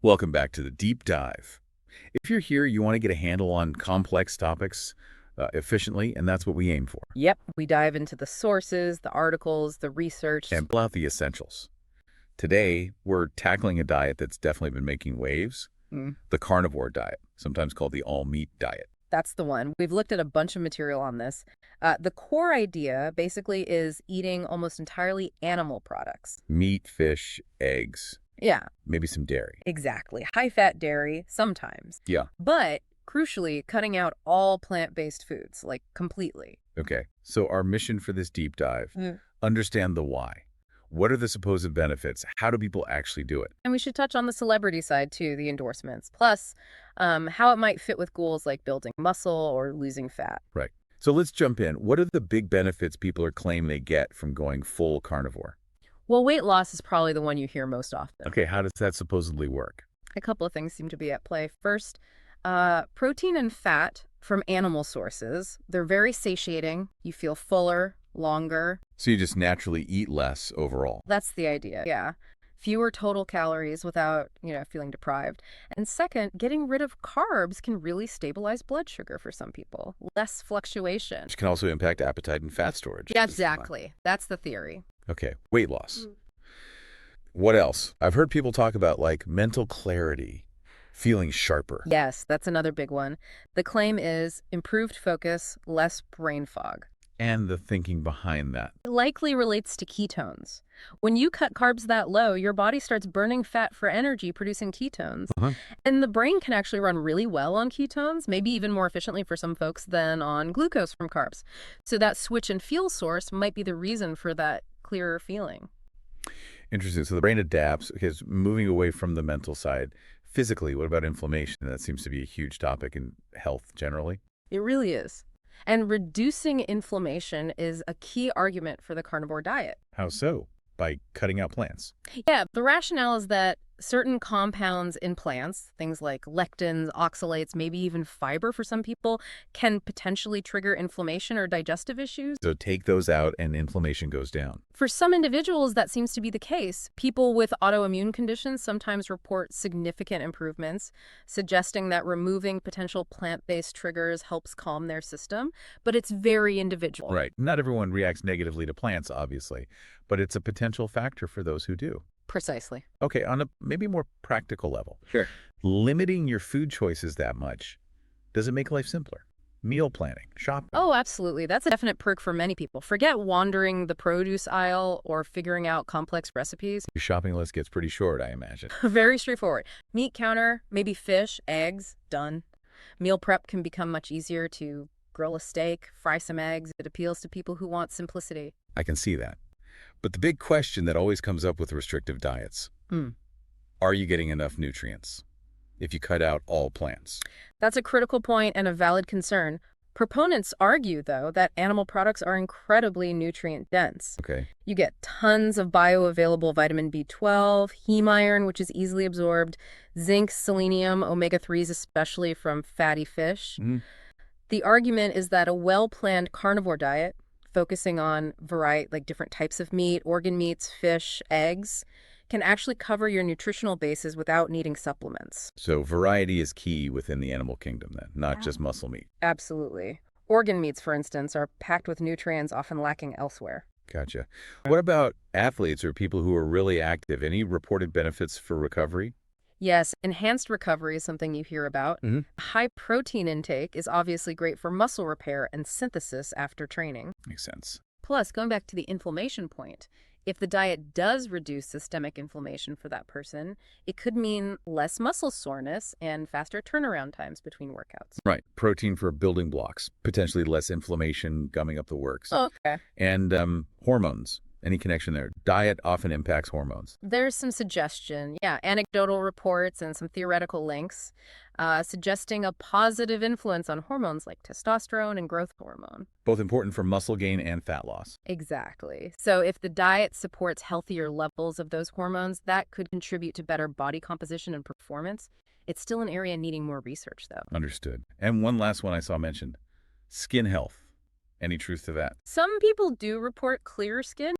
Welcome back to the deep dive. If you're here, you want to get a handle on complex topics efficiently, and that's what we aim for. Yep, we dive into the sources, the articles, the research. And pull out the essentials. Today, we're tackling a diet that's definitely been making waves, Mm, the carnivore diet, sometimes called the all-meat diet. that's the one. We've looked at a bunch of material on this. The core idea basically is eating almost entirely animal products. Meat, fish, eggs, Yeah, maybe some dairy. exactly. High-fat dairy, sometimes. Yeah, But crucially, cutting out all plant-based foods, like completely. okay. So our mission for this deep dive, Mm. understand the why. What are the supposed benefits? How do people actually do it? And we should touch on the celebrity side too, the endorsements. Plus, how it might fit with goals like building muscle or losing fat. Right. So let's jump in. What are the big benefits people are claiming they get from going full carnivore? Well, weight loss is probably the one you hear most often. Okay, how does that supposedly work? A couple of things seem to be at play. First, protein and fat from animal sources. They're very satiating. You feel fuller, longer. So you just naturally eat less overall. That's the idea. Yeah. Fewer total calories without, feeling deprived. And second, getting rid of carbs can really stabilize blood sugar for some people. Less fluctuation. Which can also impact appetite and fat storage. Yeah, exactly. That's the theory. Okay, weight loss. What else? I've heard people talk about like mental clarity, feeling sharper. Yes, that's another big one. The claim is improved focus, less brain fog. And the thinking behind that. It likely relates to ketones. When you cut carbs that low, your body starts burning fat for energy, producing ketones. Uh-huh. And the brain can actually run really well on ketones, maybe even more efficiently for some folks than on glucose from carbs. So that switch in fuel source might be the reason for that clearer feeling. Interesting. So the brain adapts, because moving away from the mental side. Physically, what about inflammation? That seems to be a huge topic in health generally. It really is. And reducing inflammation is a key argument for the carnivore diet. How so? By cutting out plants. Yeah, the rationale is that certain compounds in plants, things like lectins, oxalates, maybe even fiber for some people, can potentially trigger inflammation or digestive issues. So take those out and inflammation goes down. For some individuals, that seems to be the case. People with autoimmune conditions sometimes report significant improvements, suggesting that removing potential plant-based triggers helps calm their system, but it's very individual. Right. Not everyone reacts negatively to plants, obviously, but it's a potential factor for those who do. Precisely. Okay, on a maybe more practical level, Sure. limiting your food choices that much, does it make life simpler? Meal planning, shopping. Oh, absolutely. That's a definite perk for many people. Forget wandering the produce aisle or figuring out complex recipes. Your shopping list gets pretty short, I imagine. Very straightforward. Meat counter, maybe fish, eggs, done. Meal prep can become much easier to grill a steak, fry some eggs. It appeals to people who want simplicity. I can see that. But the big question that always comes up with restrictive diets, Mm. are you getting enough nutrients if you cut out all plants? That's a critical point and a valid concern. Proponents argue, though, that animal products are incredibly nutrient dense. Okay. You get tons of bioavailable vitamin B12, heme iron, which is easily absorbed, zinc, selenium, omega-3s, especially from fatty fish. Mhm. The argument is that a well-planned carnivore diet, focusing on variety, like different types of meat, organ meats, fish, eggs, can actually cover your nutritional bases without needing supplements. So variety is key within the animal kingdom then, not just muscle meat. Absolutely. Organ meats, for instance, are packed with nutrients often lacking elsewhere. Gotcha. What about athletes or people who are really active? Any reported benefits for recovery? Yes, enhanced recovery is something you hear about. Mhm. High protein intake is obviously great for muscle repair and synthesis after training. Makes sense. Plus, going back to the inflammation point, if the diet does reduce systemic inflammation for that person, it could mean less muscle soreness and faster turnaround times between workouts. Right. Protein for building blocks, potentially less inflammation, gumming up the works. Okay. And hormones. Any connection there? Diet often impacts hormones. There's some suggestion, anecdotal reports and some theoretical links suggesting a positive influence on hormones like testosterone and growth hormone. Both important for muscle gain and fat loss. Exactly. So if the diet supports healthier levels of those hormones, that could contribute to better body composition and performance. It's still an area needing more research, though. Understood. And one last one I saw mentioned, skin health. Any truth to that? Some people do report clearer skin,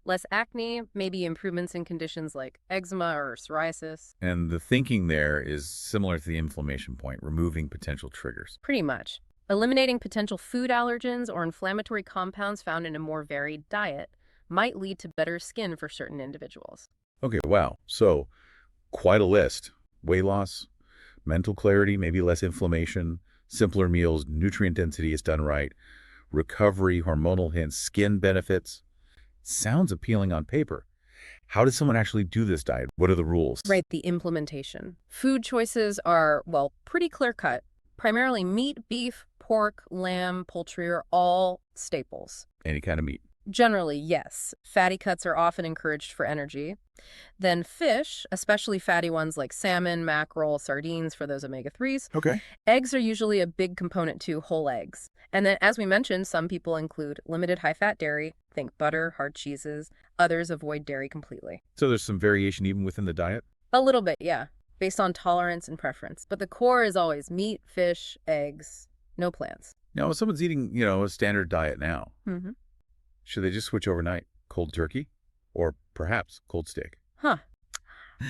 Less acne, maybe improvements in conditions like eczema or psoriasis. And the thinking there is similar to the inflammation point, removing potential triggers. Pretty much. Eliminating potential food allergens or inflammatory compounds found in a more varied diet might lead to better skin for certain individuals. Okay, wow. So quite a list. Weight loss, mental clarity, maybe less inflammation, simpler meals, nutrient density is done right, recovery, hormonal hints, skin benefits. Sounds appealing on paper. How does someone actually do this diet? What are the rules? Right, the implementation. Food choices are, well, pretty clear-cut. Primarily meat, beef, pork, lamb, poultry are all staples. Any kind of meat. Generally, yes. Fatty cuts are often encouraged for energy. Then fish, especially fatty ones like salmon, mackerel, sardines for those omega-3s. Okay. Eggs are usually a big component too, whole eggs. And then, as we mentioned, some people include limited high-fat dairy, think butter, hard cheeses. Others avoid dairy completely. So there's some variation even within the diet? A little bit, yeah, based on tolerance and preference. But the core is always meat, fish, eggs, no plants. Now, if someone's eating, a standard diet now, Mm-hmm. should they just switch overnight? Cold turkey? Or perhaps cold steak? Huh.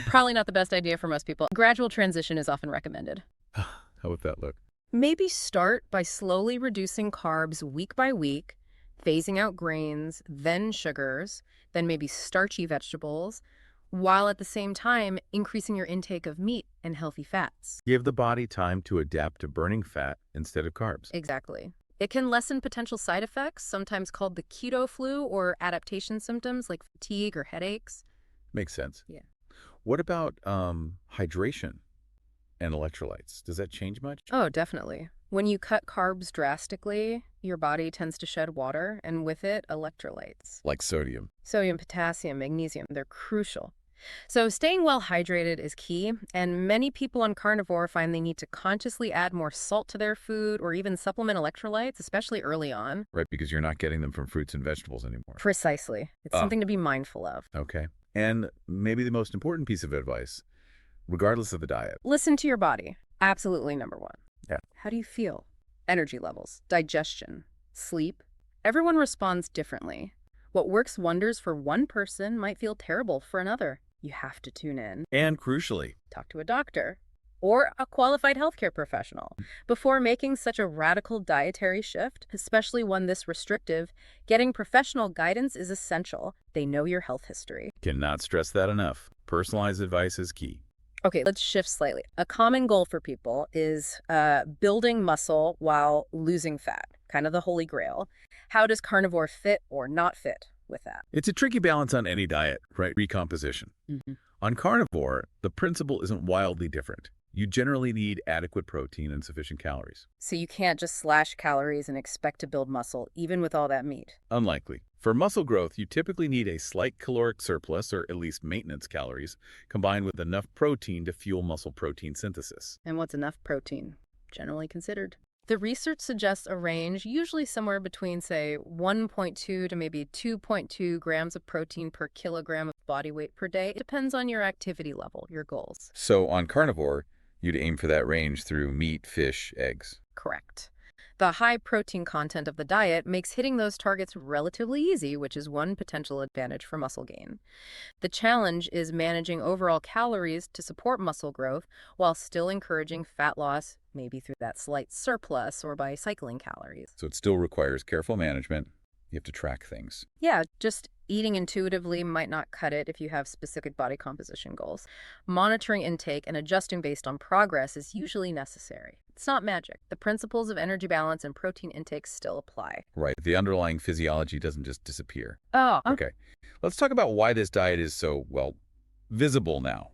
Probably not the best idea for most people. Gradual transition is often recommended. How would that look? Maybe start by slowly reducing carbs week by week, phasing out grains, then sugars, then maybe starchy vegetables, while at the same time increasing your intake of meat and healthy fats. Give the body time to adapt to burning fat instead of carbs. Exactly. It can lessen potential side effects, sometimes called the keto flu, or adaptation symptoms like fatigue or headaches. Makes sense. Yeah. What about hydration and electrolytes? Does that change much? Oh, definitely. When you cut carbs drastically, your body tends to shed water, and with it, electrolytes. Like sodium. Sodium, potassium, magnesium, they're crucial. So staying well hydrated is key, and many people on carnivore find they need to consciously add more salt to their food or even supplement electrolytes, especially early on. Right, because you're not getting them from fruits and vegetables anymore. Precisely. It's something to be mindful of. Okay. And maybe the most important piece of advice, regardless of the diet. Listen to your body. Absolutely number one. Yeah. How do you feel? Energy levels, digestion, sleep. Everyone responds differently. What works wonders for one person might feel terrible for another. You have to tune in, And crucially, talk to a doctor or a qualified healthcare professional. Before making such a radical dietary shift, especially one this restrictive, getting professional guidance is essential. They know your health history. cannot stress that enough. Personalized advice is key. Okay, let's shift slightly. A common goal for people is building muscle while losing fat, kind of the holy grail. How does carnivore fit or not fit with that? It's a tricky balance on any diet, right? Recomposition. Mm-hmm. On carnivore, the principle isn't wildly different. You generally need adequate protein and sufficient calories. So you can't just slash calories and expect to build muscle, even with all that meat. Unlikely. For muscle growth, you typically need a slight caloric surplus, or at least maintenance calories, combined with enough protein to fuel muscle protein synthesis. And what's enough protein, generally considered? The research suggests a range, usually somewhere between, say, 1.2 to maybe 2.2 grams of protein per kilogram of body weight per day. It depends on your activity level, your goals. So on carnivore, you'd aim for that range through meat, fish, eggs. Correct. The high protein content of the diet makes hitting those targets relatively easy, which is one potential advantage for muscle gain. The challenge is managing overall calories to support muscle growth while still encouraging fat loss, maybe through that slight surplus or by cycling calories. So it still requires careful management. You have to track things. Yeah, just eating intuitively might not cut it if you have specific body composition goals. Monitoring intake and adjusting based on progress is usually necessary. It's not magic. The principles of energy balance and protein intake still apply. Right. The underlying physiology doesn't just disappear. Oh, Okay. Let's talk about why this diet is so, visible now.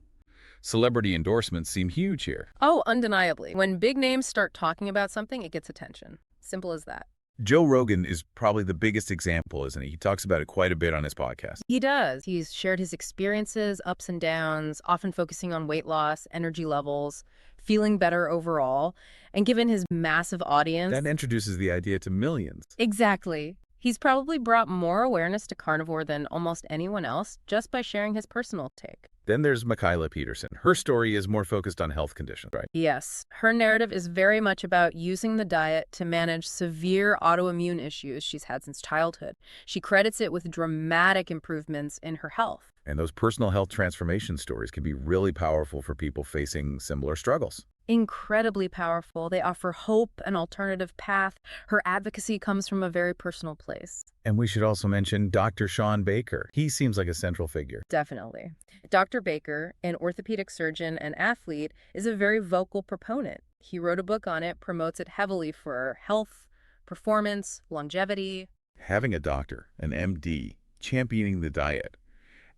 Celebrity endorsements seem huge here. Oh, undeniably. When big names start talking about something, it gets attention. Simple as that. Joe Rogan is probably the biggest example, isn't he? He talks about it quite a bit on his podcast. He does. He's shared his experiences, ups and downs, often focusing on weight loss, energy levels, feeling better overall. And given his massive audience... That introduces the idea to millions. Exactly. He's probably brought more awareness to carnivore than almost anyone else just by sharing his personal take. Then there's Mikhaila Peterson. Her story is more focused on health conditions, right? Yes, her narrative is very much about using the diet to manage severe autoimmune issues she's had since childhood. She credits it with dramatic improvements in her health. And those personal health transformation stories can be really powerful for people facing similar struggles. Incredibly powerful. They offer hope, an alternative path. Her advocacy comes from a very personal place. And we should also mention Dr. Sean Baker. He seems like a central figure. Definitely. Dr. Baker, an orthopedic surgeon and athlete, is a very vocal proponent. He wrote a book on it, promotes it heavily for health, performance, longevity. Having a doctor, an MD, championing the diet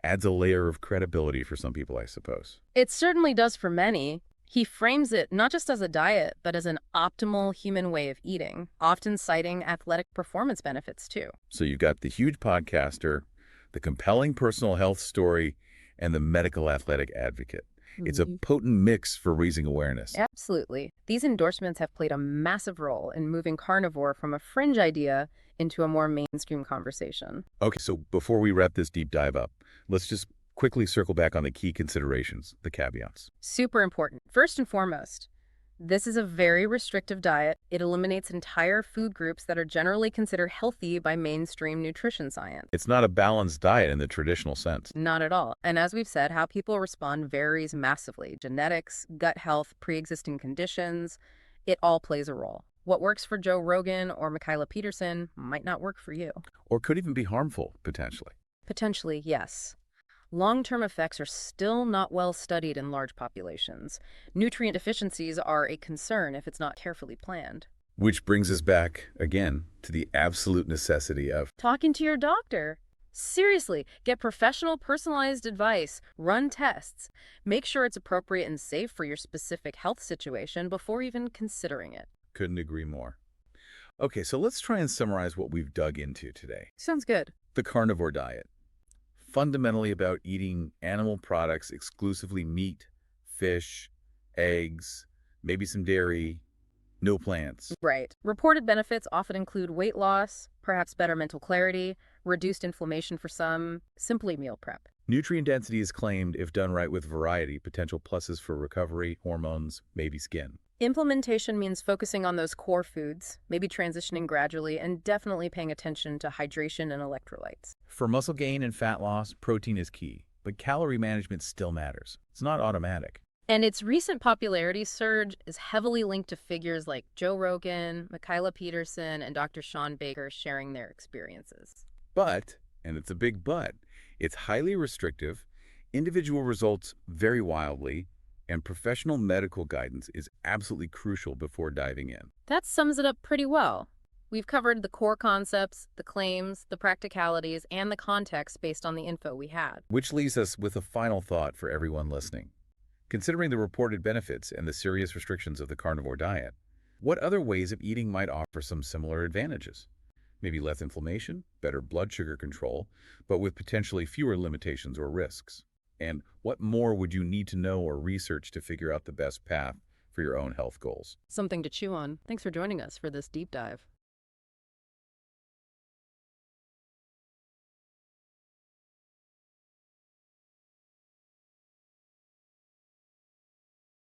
adds a layer of credibility for some people, I suppose. It certainly does for many. He frames it not just as a diet, but as an optimal human way of eating, often citing athletic performance benefits too. So you've got the huge podcaster, the compelling personal health story, and the medical athletic advocate. It's a potent mix for raising awareness. Absolutely. These endorsements have played a massive role in moving carnivore from a fringe idea into a more mainstream conversation. Okay, so before we wrap this deep dive up, let's just quickly circle back on the key considerations, the caveats. Super important. First and foremost, this is a very restrictive diet. It eliminates entire food groups that are generally considered healthy by mainstream nutrition science. It's not a balanced diet in the traditional sense. Not at all. And as we've said, how people respond varies massively. Genetics, gut health, pre-existing conditions, it all plays a role. What works for Joe Rogan or Mikhaila Peterson might not work for you. Or could even be harmful, potentially. Potentially, yes. Long-term effects are still not well studied in large populations. Nutrient deficiencies are a concern if it's not carefully planned. Which brings us back, again, to the absolute necessity of Talking to your doctor. Seriously, get professional, personalized advice, run tests, make sure it's appropriate and safe for your specific health situation before even considering it. couldn't agree more. Okay, so let's try and summarize what we've dug into today. Sounds good. The carnivore diet. Fundamentally about eating animal products, exclusively meat, fish, eggs, maybe some dairy, no plants. Right. Reported benefits often include weight loss, perhaps better mental clarity, reduced inflammation for some, simply meal prep. Nutrient density is claimed if done right with variety, potential pluses for recovery, hormones, maybe skin. Implementation means focusing on those core foods, maybe transitioning gradually, and definitely paying attention to hydration and electrolytes. For muscle gain and fat loss, protein is key, but calorie management still matters. It's not automatic. And its recent popularity surge is heavily linked to figures like Joe Rogan, Mikhaila Peterson, and Dr. Sean Baker sharing their experiences. But, and it's a big but, it's highly restrictive, individual results vary wildly, and professional medical guidance is absolutely crucial before diving in. That sums it up pretty well. We've covered the core concepts, the claims, the practicalities, and the context based on the info we had. Which leaves us with a final thought for everyone listening. Considering the reported benefits and the serious restrictions of the carnivore diet, what other ways of eating might offer some similar advantages? Maybe less inflammation, better blood sugar control, but with potentially fewer limitations or risks. And what more would you need to know or research to figure out the best path for your own health goals? Something to chew on. Thanks for joining us for this deep dive.